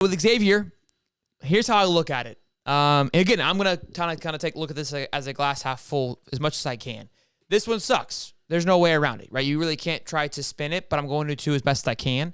With Xavier, here's how I look at it. And again, I'm going to kind of take a look at this as a glass half full as much as I can. This one sucks. There's no way around it, right? You really can't try to spin it, but I'm going to as best I can.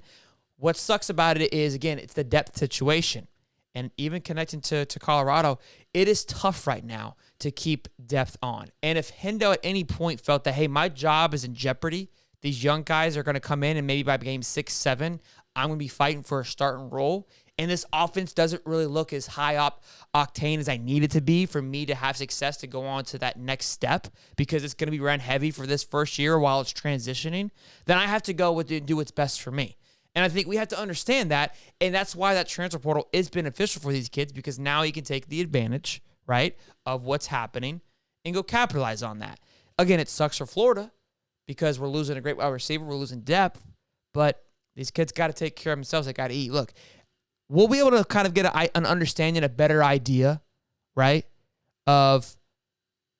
What sucks about it is, again, it's the depth situation. And even connecting to Colorado, it is tough right now to keep depth on. And if Hendo at any point felt that, hey, my job is in jeopardy, these young guys are going to come in and maybe by game 6, 7, I'm going to be fighting for a starting role. And this offense doesn't really look as high octane as I need it to be for me to have success to go on to that next step, because it's going to be run heavy for this first year while it's transitioning. Then I have to go with it and do what's best for me. And I think we have to understand that. And that's why that transfer portal is beneficial for these kids, because now you can take the advantage, right, of what's happening and go capitalize on that. Again, it sucks for Florida because we're losing a great wide receiver. We're losing depth. But these kids got to take care of themselves. They got to eat. Look, we'll be able to kind of get an understanding, a better idea, right, of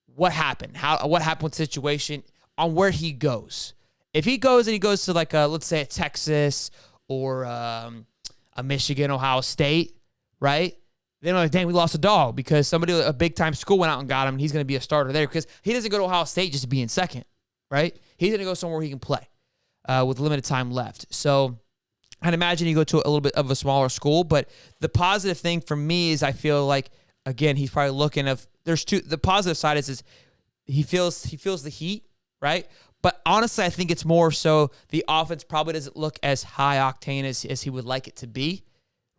what happened, what happened with the situation, on where he goes. If he goes and he goes to like let's say a Texas or a Michigan, Ohio State, right? Then I'm like, dang, we lost a dog because a big time school went out and got him, and he's going to be a starter there because he doesn't go to Ohio State just to be in second, right? He's going to go somewhere he can play with limited time left. So I'd imagine you go to a little bit of a smaller school, but the positive thing for me is I feel like, again, he's probably looking the positive side is he feels the heat, right? But honestly, I think it's more so the offense probably doesn't look as high octane as he would like it to be,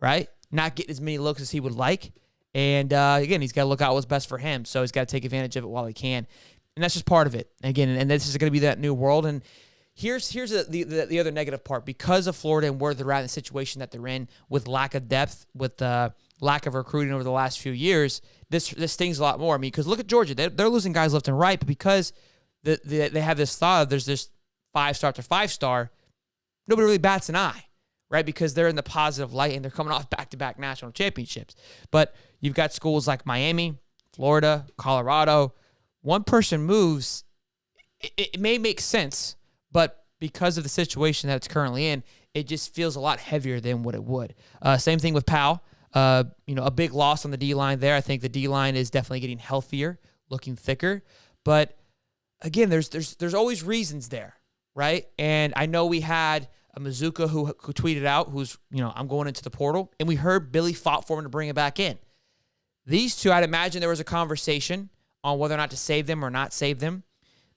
right? Not getting as many looks as he would like. And again, he's got to look out what's best for him. So he's got to take advantage of it while he can. And that's just part of it. Again, and this is going to be that new world. And here's the other negative part. Because of Florida and where they're at in the situation that they're in with lack of depth, with lack of recruiting over the last few years, this stings a lot more. I mean, because look at Georgia. They're losing guys left and right, but because they have this thought of there's this 5-star to 5-star, nobody really bats an eye, right? Because they're in the positive light and they're coming off back-to-back national championships. But you've got schools like Miami, Florida, Colorado. One person moves, it may make sense, but because of the situation that it's currently in, it just feels a lot heavier than what it would. Same thing with Powell. A big loss on the D-line there. I think the D-line is definitely getting healthier, looking thicker. But again, there's always reasons there, right? And I know we had a Mazuka who tweeted out, who's, I'm going into the portal, and we heard Billy fought for him to bring him back in. These two, I'd imagine there was a conversation on whether or not to save them or not save them.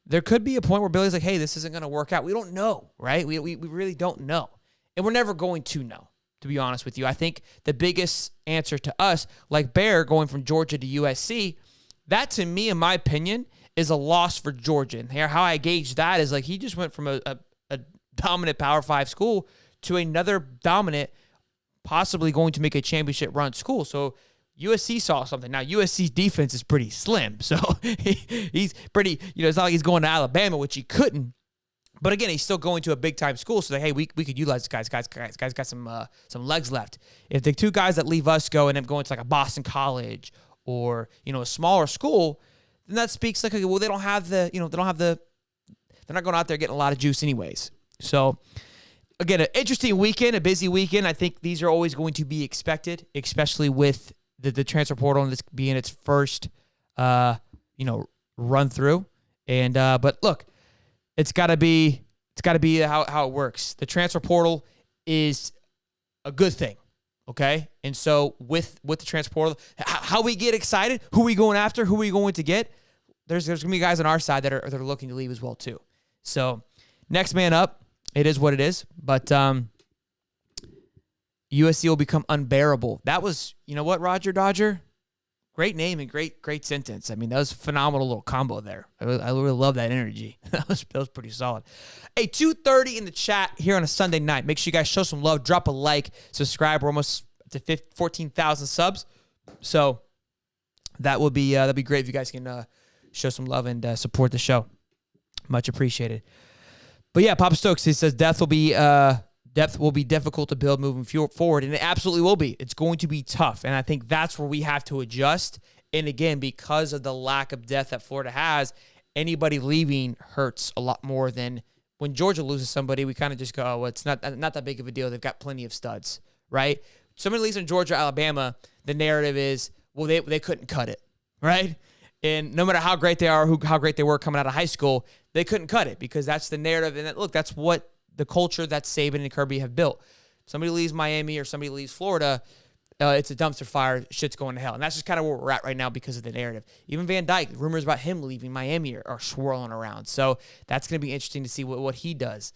There could be a point where Billy's like, hey, this isn't going to work out. We don't know, right? We really don't know. And we're never going to know, to be honest with you. I think the biggest answer to us, like Bear going from Georgia to USC, that to me, in my opinion, is a loss for Georgia. And how I gauge that is like he just went from a dominant Power 5 school to another dominant, possibly going to make a championship run school. So USC saw something. Now, USC's defense is pretty slim. So he's pretty, it's not like he's going to Alabama, which he couldn't. But again, he's still going to a big-time school. So, hey, we could utilize this guys got some legs left. If the two guys that leave us go and end up going to like a Boston College or, a smaller school, then that speaks like, okay, well, they don't have they're not going out there getting a lot of juice anyways. So, again, an interesting weekend, a busy weekend. I think these are always going to be expected, especially with the transfer portal and this being its first, run through. And but look, it's got to be how it works. The transfer portal is a good thing, okay? And so with the transfer portal, how we get excited, who we going after, who we going to get, there's going to be guys on our side that are looking to leave as well too. So next man up, it is what it is. But USC will become unbearable. That was, Roger Dodger? Great name and great sentence. I mean, that was a phenomenal little combo there. I really love that energy. That was pretty solid. Hey, 2:30 in the chat here on a Sunday night. Make sure you guys show some love. Drop a like. Subscribe. We're almost to 14,000 subs. So that'd be great if you guys can show some love and support the show. Much appreciated. But yeah, Papa Stokes, he says depth will be difficult to build moving forward, and it absolutely will be. It's going to be tough, and I think that's where we have to adjust. And again, because of the lack of depth that Florida has, anybody leaving hurts a lot more than when Georgia loses somebody. We kind of just go, oh, well, it's not that big of a deal. They've got plenty of studs, right? somebody leaves in Georgia, Alabama, the narrative is, well, they couldn't cut it, right? And no matter how great they are, how great they were coming out of high school, they couldn't cut it because that's the narrative. And look, that's what the culture that Saban and Kirby have built. Somebody leaves Miami or somebody leaves Florida, it's a dumpster fire. Shit's going to hell. And that's just kind of where we're at right now because of the narrative. Even Van Dyke, rumors about him leaving Miami are swirling around. So that's going to be interesting to see what he does.